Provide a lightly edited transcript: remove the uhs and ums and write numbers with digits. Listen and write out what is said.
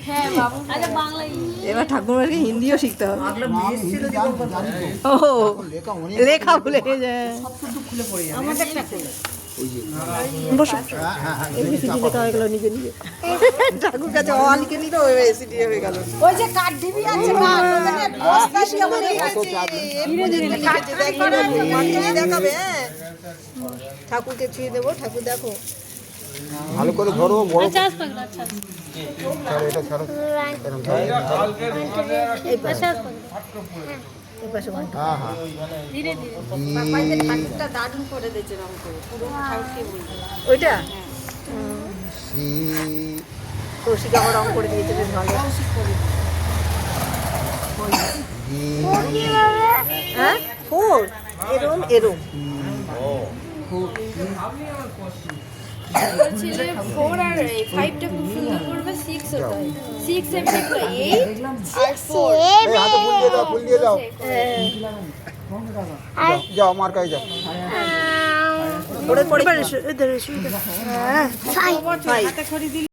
হ্যাঁ বাবু আচ্ছা বাংলাই এবার ঠাকুরমাকে হিন্দিও শিখতে হবে। ও লেখা ভুলে যায়। আমাদেরটা করে বসো এবিসিডি লেখা হয়ে গেল নিজে নিজে। ঠাকুর কাছে অ লিখে নিল এবিসিডি হয়ে গেল। ওই যে কাঠ দিবি আছে না ওখানে বস্তা দিয়ে আমাদের দেখাবে। হ্যাঁ ঠাকুরকে ছুঁয়ে দেবো। ঠাকুর দেখো ভালো করে ধরো বড় আচ্ছা আসবে আচ্ছা ছাড়ো এটা ছাড়ো এরকম ছাড়ো এই পাশে আসবে এই পাশে বাঁধো। হ্যাঁ হ্যাঁ ধীরে ধীরে ঠাকুরটা দারুণ করে দিয়েছে রং করে পুরো ঠাকুরকে ওইটা সি কৌশিক আমার রং করে দিয়েছে বেশ ভালো। জি হ্যাঁ 4 এরম এরম ছেলে 4 আর 5টা খুব সুন্দর করবে 6 ওটা 6 7 8 আর 4 এই হাতে ফুল দিয়ে দাও যাও মার্কায় যাও ওরে পড়ে এদের হ্যাঁ 5